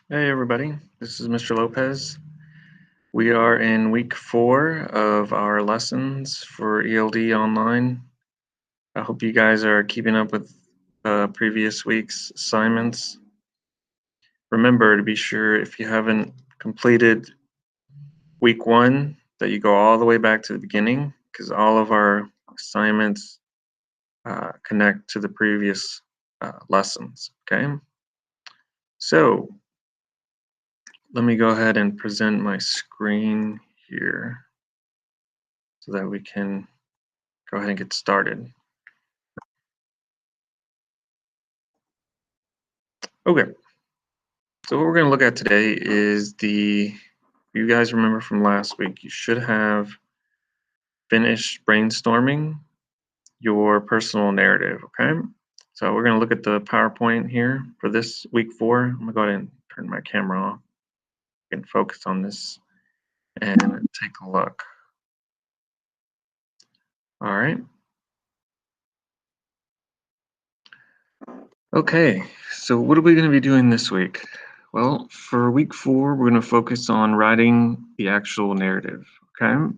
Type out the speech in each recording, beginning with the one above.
Hey everybody, this is Mr. Lopez. We are in week 4 of our lessons for ELD online. I hope you guys are keeping up with previous week's assignments. Remember to be sure if you haven't completed week 1 that you go all the way back to the beginning because all of our assignments connect to the previous lessons, okay? So let me go ahead and present my screen here so that we can go ahead and get started. Okay, so what we're going to look at today is you guys remember from last week, you should have finished brainstorming your personal narrative, okay? So we're going to look at the PowerPoint here for this week 4. I'm going to go ahead and turn my camera off and focus on this and take a look. All right. Okay, so what are we going to be doing this week? Well, for week 4, we're going to focus on writing the actual narrative, okay?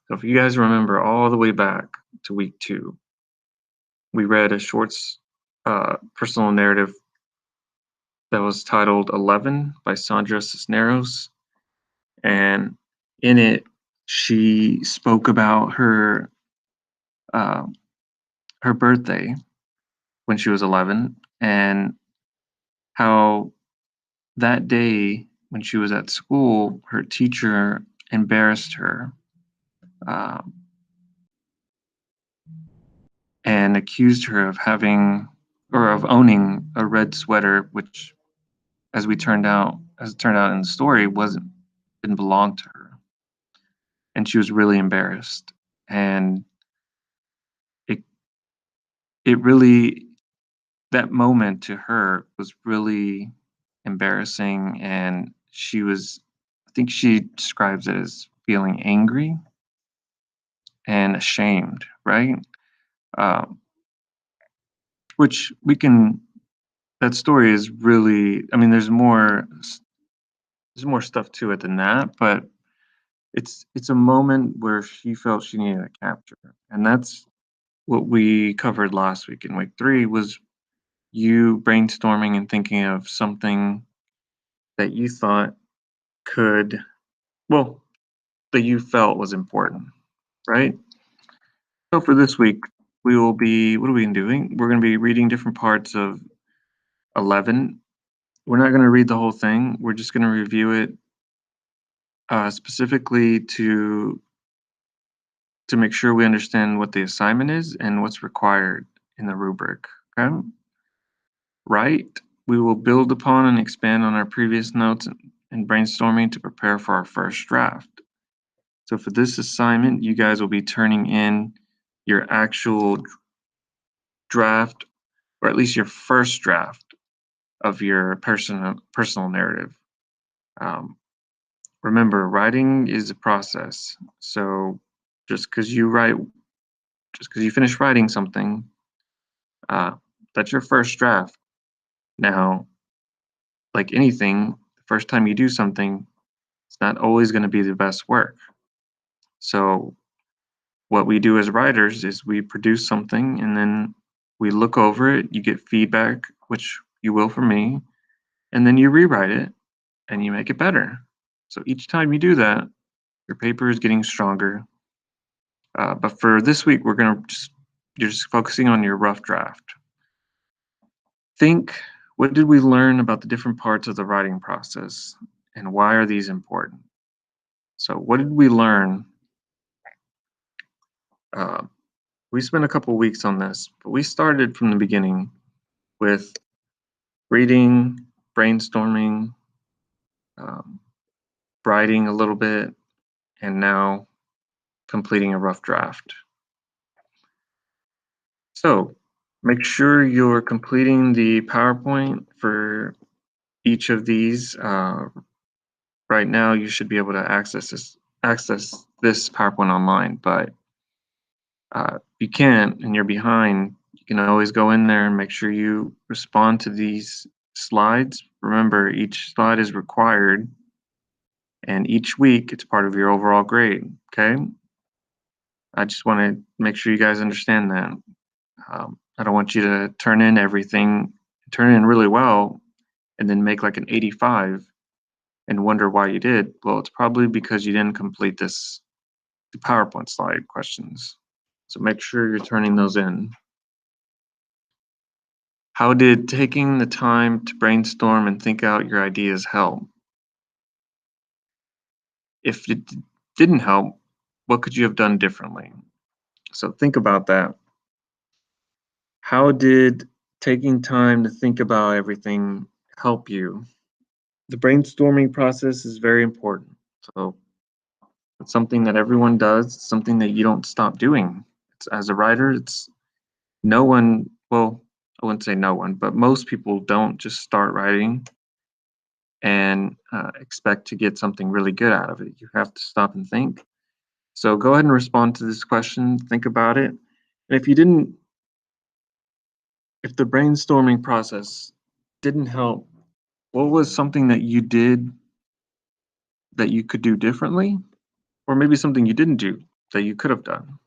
So if you guys remember all the way back to week 2, we read a short personal narrative that was titled 11 by Sandra Cisneros. And in it, she spoke about her birthday when she was 11 and how that day when she was at school, her teacher embarrassed her uh, and accused her of having or of owning a red sweater, which, as it turned out in the story, didn't belong to her, and she was really embarrassed. And it it really that moment to her was really embarrassing, and I think she describes it as feeling angry and ashamed, right? Um, which we can. That story is really. I mean, there's more stuff to it than that, but it's a moment where she felt she needed a capture, and that's what we covered last week in week 3 was you brainstorming and thinking of something that you thought could, well, that you felt was important, right? So for this week, we will be, what are we doing? We're going to be reading different parts of 11. We're not going to read the whole thing. We're just going to review it specifically to make sure we understand what the assignment is and what's required in the rubric. Okay? Right? We will build upon and expand on our previous notes and brainstorming to prepare for our first draft. So for this assignment, you guys will be turning in your actual draft, or at least your first draft of your personal narrative. Um, remember, writing is a process. So just because you finish writing something, uh, that's your first draft. Now, like anything, the first time you do something, it's not always going to be the best work. So what we do as writers is we produce something and then we look over it, you get feedback, which you will from me, and then you rewrite it and you make it better. So each time you do that, your paper is getting stronger. But for this week, you're just focusing on your rough draft. Think, what did we learn about the different parts of the writing process and why are these important? So what did we learn? Uh, we spent a couple weeks on this, but we started from the beginning with reading, brainstorming, um, writing a little bit, and now completing a rough draft. So make sure you're completing the PowerPoint for each of these. Right now, you should be able to access this PowerPoint online, but if you can't and you're behind, you can always go in there and make sure you respond to these slides. Remember, each slide is required, and each week it's part of your overall grade, okay? I just want to make sure you guys understand that. I don't want you to turn in everything, turn in really well, and then make like an 85 and wonder why you did. Well, it's probably because you didn't complete the PowerPoint slide questions. So make sure you're turning those in. How did taking the time to brainstorm and think out your ideas help? If it didn't help, what could you have done differently? So think about that. How did taking time to think about everything help you? The brainstorming process is very important. So it's something that everyone does, it's something that you don't stop doing. As a writer, it's no one, well, I wouldn't say no one, but most people don't just start writing and expect to get something really good out of it. You have to stop and think. So go ahead and respond to this question, think about it. And if you didn't, if the brainstorming process didn't help, what was something that you did that you could do differently? Or maybe something you didn't do that you could have done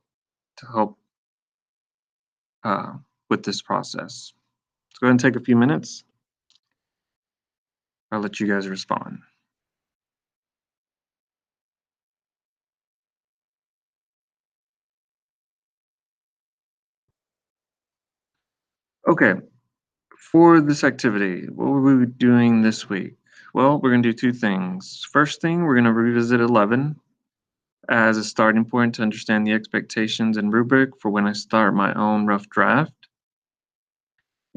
to help uh, with this process? Let's go ahead and take a few minutes. I'll let you guys respond. Okay, for this activity, what will we be doing this week? Well, we're going to do two things. First thing, we're going to revisit 11 as a starting point to understand the expectations and rubric for when I start my own rough draft.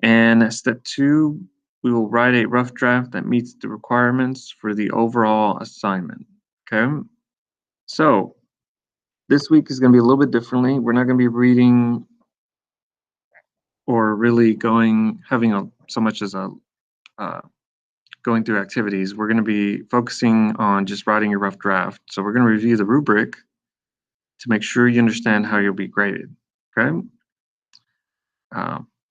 And step 2, we will write a rough draft that meets the requirements for the overall assignment. Okay, so this week is going to be a little bit differently. We're not going to be reading or really having so much as a going through activities. We're going to be focusing on just writing a rough draft. So we're going to review the rubric to make sure you understand how you'll be graded. Okay,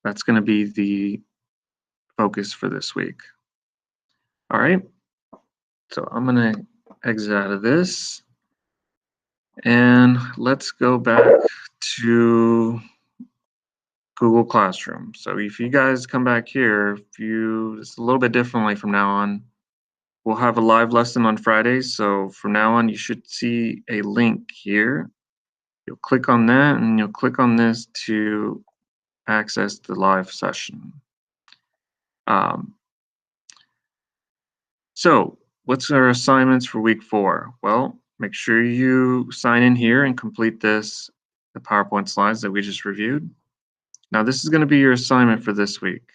that's going to be the focus for this week. All right, so I'm going to exit out of this and let's go back to Google Classroom. So if you guys come back here, it's a little bit differently from now on. We'll have a live lesson on Fridays. So from now on, you should see a link here. You'll click on that and you'll click on this to access the live session. So what's our assignments for week 4? Well, make sure you sign in here and complete the PowerPoint slides that we just reviewed. Now this is going to be your assignment for this week.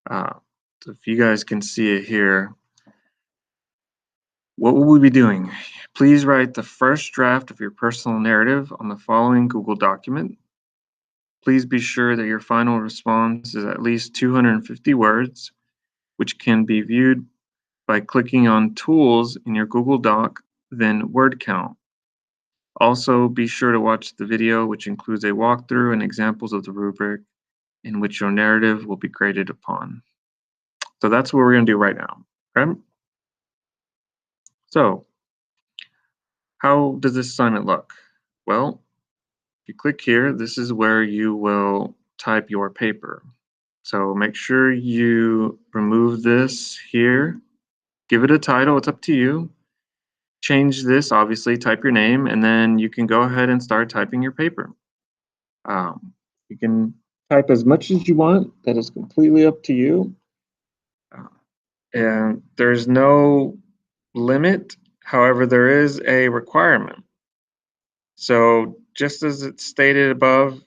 So if you guys can see it here, what will we be doing? Please write the first draft of your personal narrative on the following Google document. Please be sure that your final response is at least 250 words, which can be viewed by clicking on Tools in your Google Doc, then Word Count. Also, be sure to watch the video, which includes a walkthrough and examples of the rubric in which your narrative will be graded upon. So that's what we're going to do right now. Okay? So, how does this assignment look? Well, if you click here, this is where you will type your paper. So make sure you remove this here. Give it a title, it's up to you. Change this, obviously, type your name, and then you can go ahead and start typing your paper. You can type as much as you want, that is completely up to you. And there's no limit, however, there is a requirement. So just as it's stated above,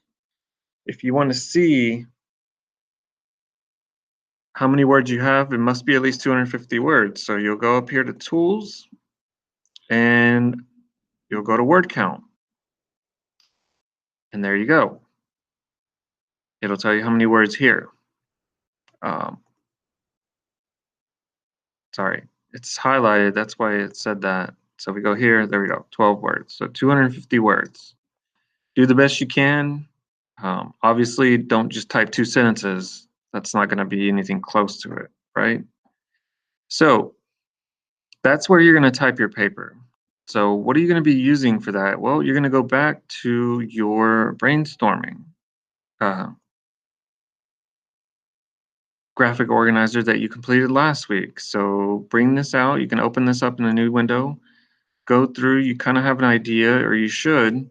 if you want to see how many words you have, it must be at least 250 words. So you'll go up here to Tools, and you'll go to Word Count. And there you go. It'll tell you how many words here. Sorry, it's highlighted, that's why it said that. So we go here, there we go, 12 words. So 250 words. Do the best you can. Obviously, don't just type 2 sentences. That's not going to be anything close to it, right? So that's where you're going to type your paper. So what are you going to be using for that? Well, you're going to go back to your brainstorming uh, graphic organizer that you completed last week. So bring this out. You can open this up in a new window, go through. You kind of have an idea, or you should,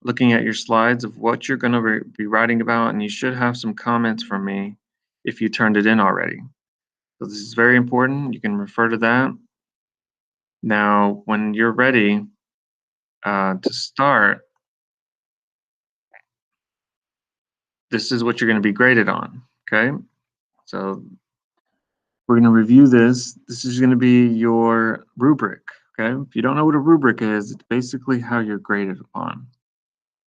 looking at your slides of what you're going to be writing about, and you should have some comments from me if you turned it in already. So this is very important. You can refer to that. Now, when you're ready to start, this is what you're going to be graded on, okay? So we're going to review this. This is going to be your rubric, okay? If you don't know what a rubric is, it's basically how you're graded upon.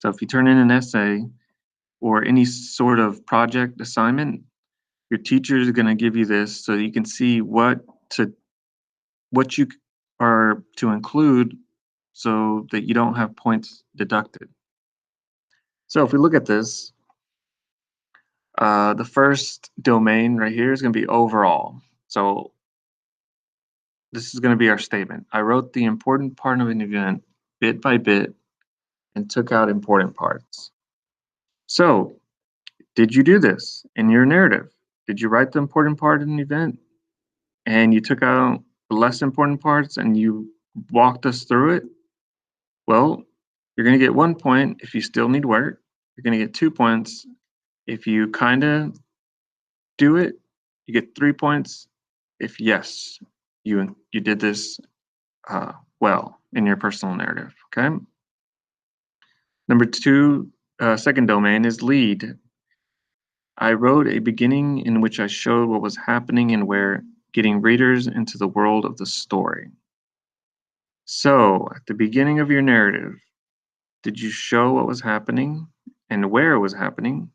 So if you turn in an essay or any sort of project assignment, your teacher is going to give you this so you can see what you are to include so that you don't have points deducted. So if we look at this, the first domain right here is going to be overall. So this is going to be our statement. I wrote the important part of an event bit by bit and took out important parts. So did you do this in your narrative? Did you write the important part of an event and you took out the less important parts and you walked us through it? Well, you're going to get 1 point if you still need work. You're going to get 2 points if you kind of do it. You get 3 points if yes, you did this well in your personal narrative. Okay. Number two, second domain is lead. I wrote a beginning in which I showed what was happening and where, getting readers into the world of the story. So at the beginning of your narrative, did you show what was happening and where it was happening?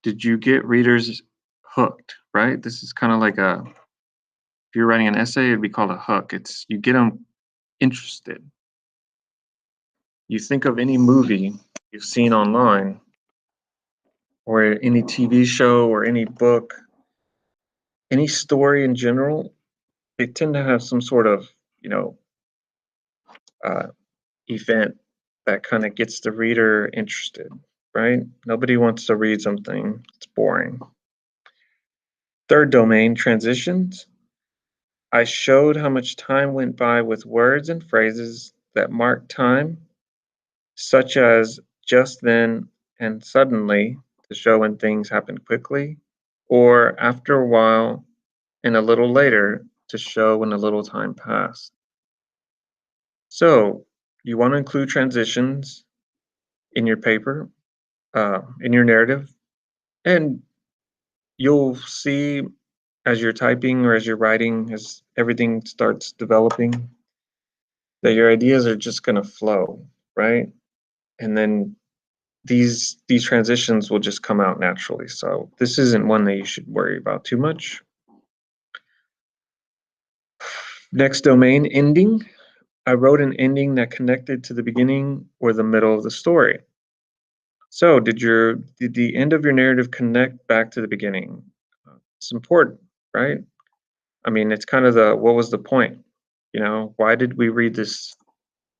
Did you get readers hooked, right? This is kind of like if you're writing an essay, it'd be called a hook. It's you get them interested. You think of any movie you've seen online or any TV show or any book, any story in general, they tend to have some sort of, uh, event that kind of gets the reader interested, right? Nobody wants to read something that's boring. Third domain, transitions. I showed how much time went by with words and phrases that mark time, such as just then and suddenly, to show when things happen quickly, or after a while and a little later to show when a little time passed. So you want to include transitions in your paper, in your narrative, and you'll see as you're typing or as you're writing, as everything starts developing, that your ideas are just going to flow, right? And then these transitions will just come out naturally. So this isn't one that you should worry about too much. Next domain, ending. I wrote an ending that connected to the beginning or the middle of the story. So did the end of your narrative connect back to the beginning? It's important, right? I mean, it's kind of what was the point? Why did we read this?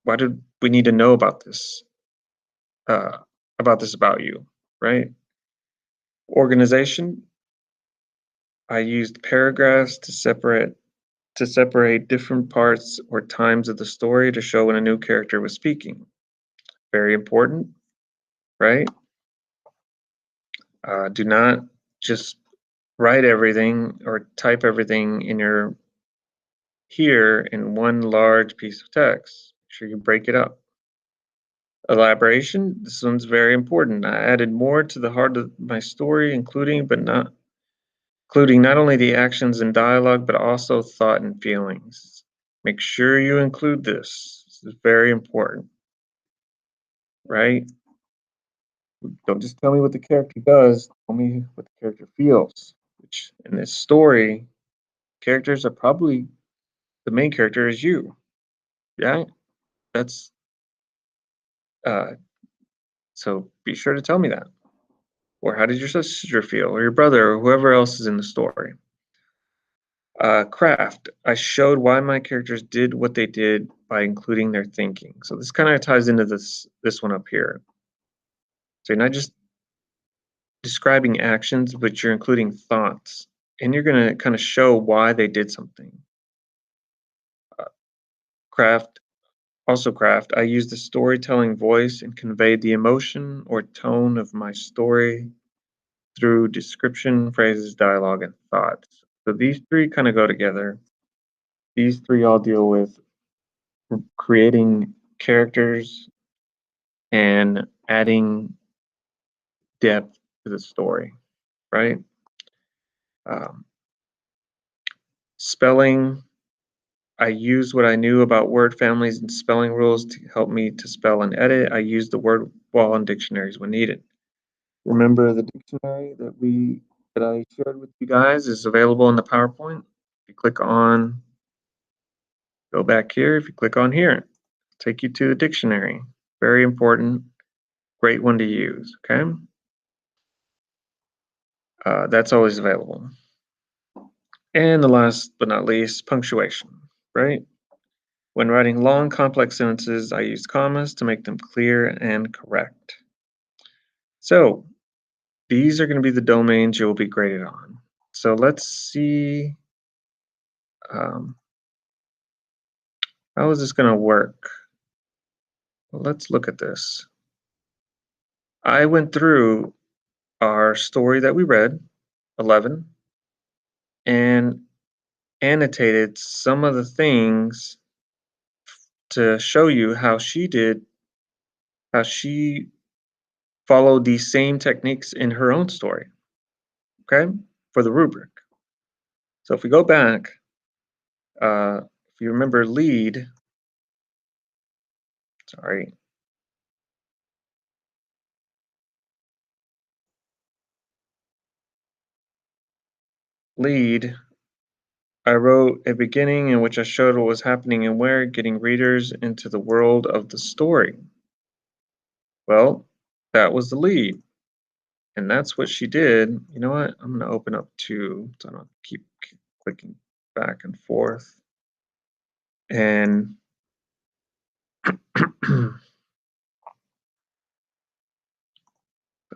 Why did we need to know about this? About you, right? Organization. I used paragraphs to separate different parts or times of the story to show when a new character was speaking. Very important, right? Do not just write everything or type everything here in one large piece of text. Make sure you break it up. Elaboration, this one's very important. I added more to the heart of my story, including not only the actions and dialogue, but also thought and feelings. Make sure you include this. This is very important, right? Don't just tell me what the character does, tell me what the character feels, which in this story, characters are probably, the main character is you. Yeah, that's, so be sure to tell me that. Or how did your sister feel? Or your brother, or whoever else is in the story. Craft. I showed why my characters did what they did by including their thinking. So this kind of ties into this one up here. So you're not just describing actions, but you're including thoughts, and you're going to kind of show why they did something. Uh, craft. Also, craft. I used the storytelling voice and conveyed the emotion or tone of my story through description, phrases, dialogue, and thoughts. So these three kind of go together. These three all deal with creating characters and adding depth to the story, right? Um, spelling, I used what I knew about word families and spelling rules to help me to spell and edit. I used the word wall and dictionaries when needed. Remember the dictionary that I shared with you guys is available in the PowerPoint. If you click on, go back here. If you click on here, take you to the dictionary. Very important, great one to use, okay? That's always available. And the last but not least, punctuation, right? When writing long, complex sentences, I use commas to make them clear and correct. So these are going to be the domains you'll be graded on. So let's see, how is this going to work? Well, let's look at this. I went through our story that we read, 11, and annotated some of the things to show you how she followed these same techniques in her own story, okay, for the rubric. So if we go back, if you remember lead, sorry, lead, I wrote a beginning in which I showed what was happening and where, getting readers into the world of the story. Well, that was the lead. And that's what she did. You know what? I'm going to open up two so I don't keep clicking back and forth. And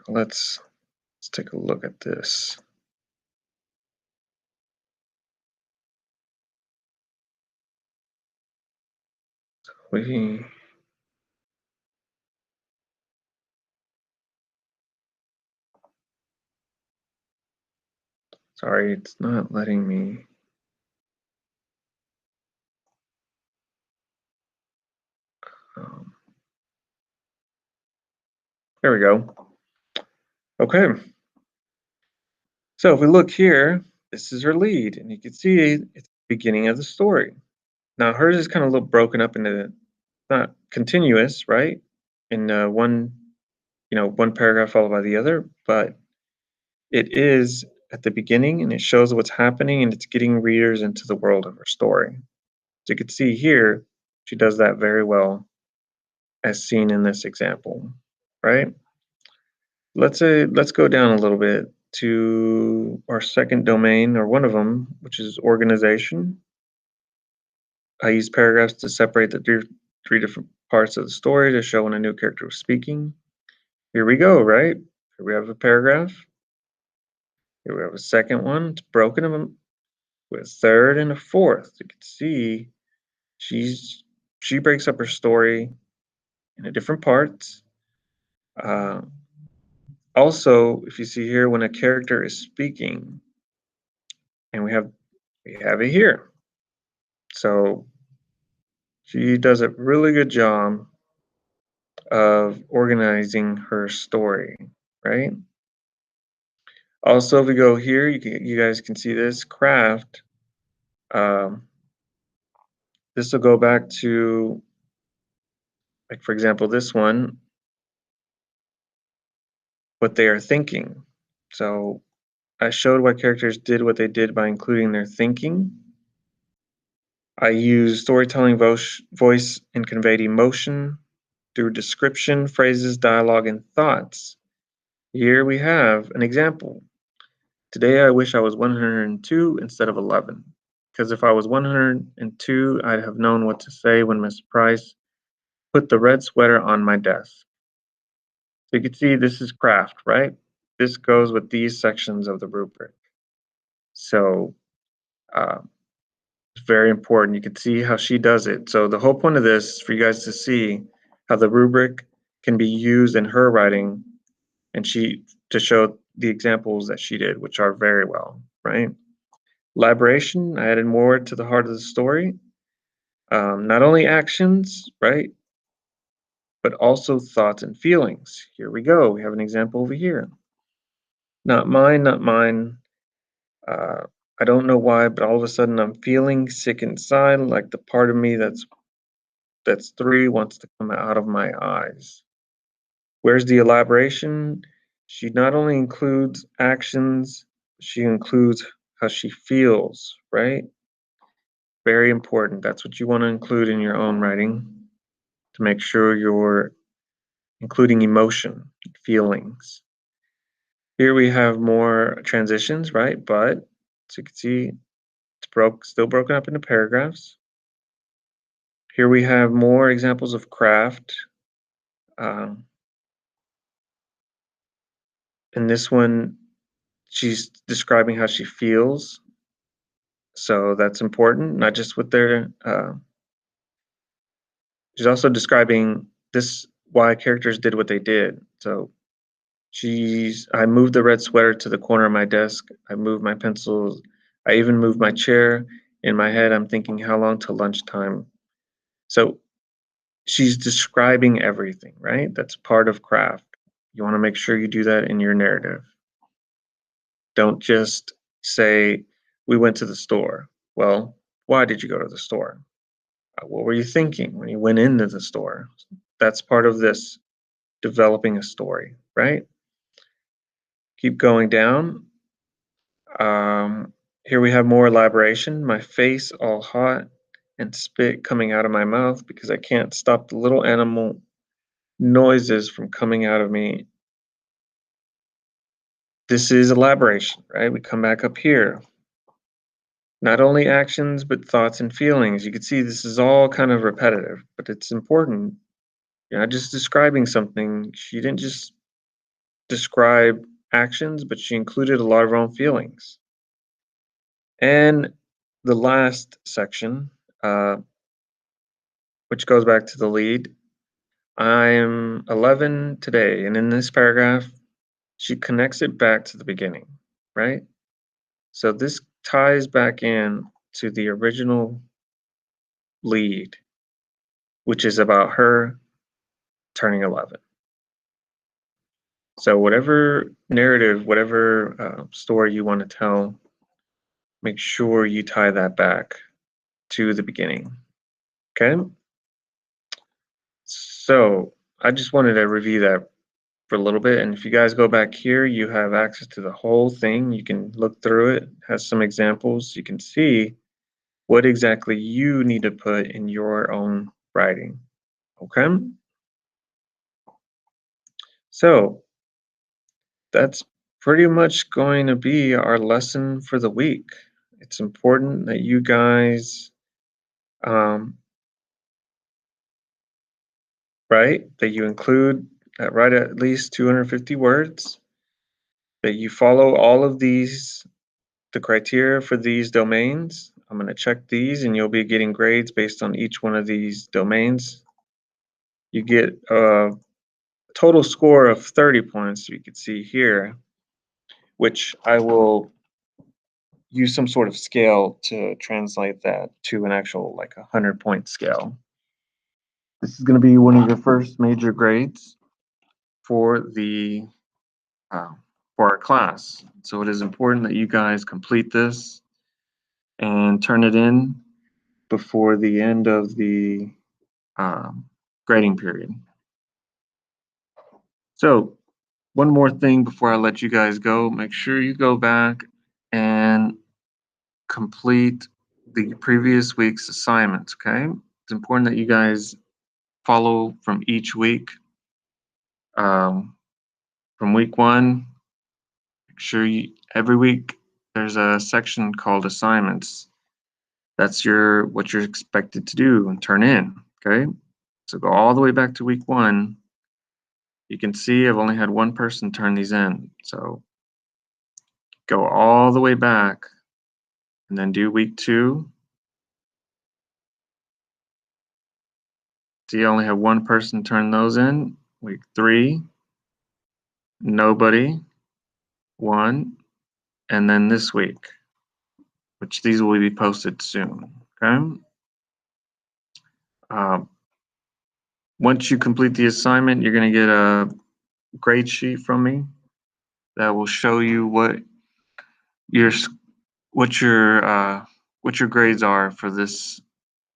let's take a look at this. Sorry, it's not letting me. Um, there we go. Okay. So if we look here, this is her lead, and you can see it's the beginning of the story. Now hers is kind of a little broken up into not continuous, right? In one paragraph followed by the other, but it is at the beginning and it shows what's happening and it's getting readers into the world of her story. So you can see here, she does that very well as seen in this example, right? Let's go down a little bit to our second domain, or one of them, which is organization. I use paragraphs to separate the three different parts of the story to show when a new character was speaking. Here we go, right? Here we have a paragraph. Here we have a second one. It's broken up with a third and a fourth. You can see she breaks up her story into different parts. Uh, Also, if you see here, when a character is speaking, and we have it here. So she does a really good job of organizing her story, right? Also, if we go here, you guys can see this craft. Um, this will go back to, like, for example, this one, what they are thinking. So I showed why characters did what they did by including their thinking. I used storytelling voice and conveyed emotion through description, phrases, dialogue, and thoughts. Here we have an example. Today I wish I was 102 instead of 11. Because if I was 102, I'd have known what to say when Miss Price put the red sweater on my desk. So you can see this is craft, right? This goes with these sections of the rubric. So uh, it's very important. You can see how she does it. So the whole point of this is for you guys to see how the rubric can be used in her writing and she to show the examples that she did, which are very well, right? Elaboration, I added more to the heart of the story. Not only actions, right, but also thoughts and feelings. Here we go. We have an example over here. Not mine, not mine. Uh, I don't know why, but all of a sudden I'm feeling sick inside, like the part of me that's 3 wants to come out of my eyes. Where's the elaboration? She not only includes actions, she includes how she feels, right? Very important. That's what you want to include in your own writing to make sure you're including emotion, feelings. Here we have more transitions, right? But as you can see, still broken up into paragraphs. Here we have more examples of craft. Um, in this one, she's describing how she feels. So that's important, not just what they're, she's also describing this, why characters did what they did. So I moved the red sweater to the corner of my desk. I moved my pencils. I even moved my chair. In my head, I'm thinking, how long till lunchtime? So she's describing everything, right? That's part of craft. You want to make sure you do that in your narrative. Don't just say, we went to the store. Well, why did you go to the store? What were you thinking when you went into the store? That's part of this developing a story, right? Keep going down. Um, Here we have more elaboration. My face all hot and spit coming out of my mouth because I can't stop the little animal noises from coming out of me. This is elaboration, right? We come back up here. Not only actions, but thoughts and feelings. You can see this is all kind of repetitive, but it's important. You're not just describing something. She didn't just describe actions, but she included a lot of her own feelings. And the last section, which goes back to the lead, I'm 11 today. And in this paragraph, she connects it back to the beginning, right? So this ties back in to the original lead, which is about her turning 11. So whatever narrative, whatever story you want to tell, make sure you tie that back to the beginning. Okay. So I just wanted to review that for a little bit. And if you guys go back here, you have access to the whole thing. You can look through it, has some examples. You can see what exactly you need to put in your own writing. Okay. So that's pretty much going to be our lesson for the week. It's important that you guys, um, that you include, write at least 250 words, that you follow all of these, the criteria for these domains. I'm going to check these and you'll be getting grades based on each one of these domains. You get a total score of 30 points, you can see here, which I will use some sort of scale to translate that to an actual like 100-point scale. This is going to be one of your first major grades for the for our class. So it is important that you guys complete this and turn it in before the end of the grading period. So one more thing before I let you guys go, make sure you go back and complete the previous week's assignments, okay? It's important that you guys follow from each week. Um, from week 1, make sure every week there's a section called assignments. That's what you're expected to do and turn in, okay? So go all the way back to week 1. You can see I've only had one person turn these in. So go all the way back and then do week 2. See, I only have one person turn those in. Week 3, nobody, 1. And then this week, which these will be posted soon, okay? Once you complete the assignment, you're gonna get a grade sheet from me that will show you what your grades are for this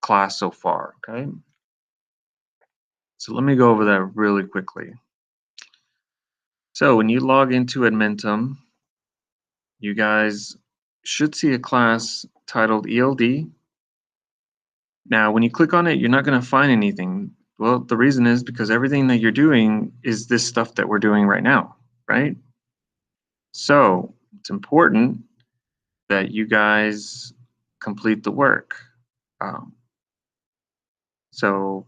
class so far, okay? So let me go over that really quickly. So when you log into Edmentum, you guys should see a class titled ELD. Now, when you click on it, you're not going to find anything. Well, the reason is because everything that you're doing is this stuff that we're doing right now, right? So it's important that you guys complete the work. So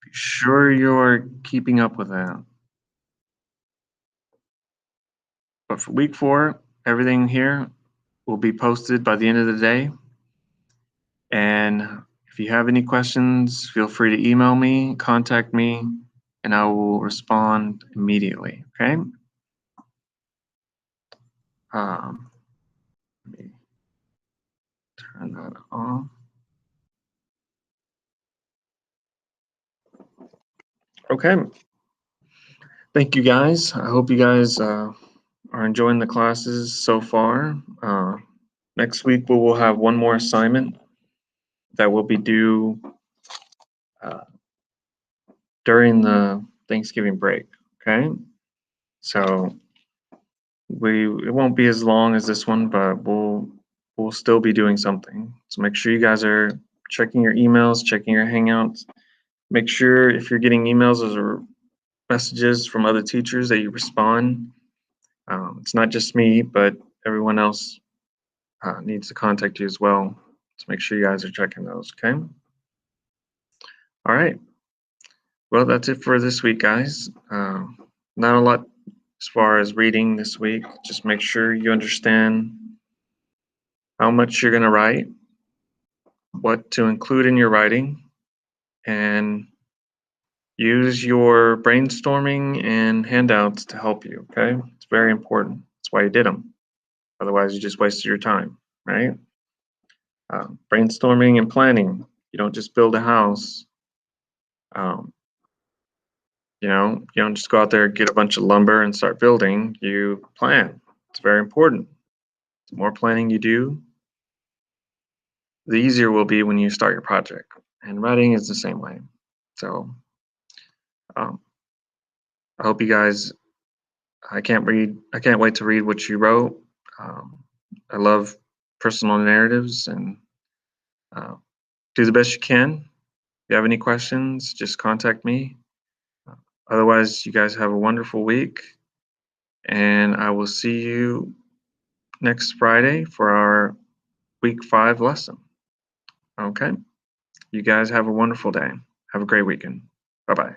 be sure you're keeping up with that. But for week 4, everything here will be posted by the end of the day. And if you have any questions, feel free to email me, contact me, and I will respond immediately, okay? Let me turn that off. Okay. Thank you guys. I hope you guys are enjoying the classes so far. Next week we will have one more assignment that will be due during the Thanksgiving break, okay? So it won't be as long as this one, but we'll still be doing something. So make sure you guys are checking your emails, checking your Hangouts. Make sure if you're getting emails or messages from other teachers that you respond. It's not just me, but everyone else needs to contact you as well. So make sure you guys are checking those, okay? All right. Well, that's it for this week, guys. Not a lot as far as reading this week. Just make sure you understand how much you're going to write, what to include in your writing, and use your brainstorming and handouts to help you, okay? It's very important. That's why you did them. Otherwise, you just wasted your time, right? Brainstorming and planning. You don't just build a house. You don't just go out there, get a bunch of lumber and start building. You plan. It's very important. The more planning you do, the easier it will be when you start your project. And writing is the same way. So I hope you guys, I can't wait to read what you wrote. I love personal narratives, and do the best you can. If you have any questions, just contact me. Otherwise, you guys have a wonderful week, and I will see you next Friday for our week 5 lesson. Okay? You guys have a wonderful day. Have a great weekend. Bye-bye.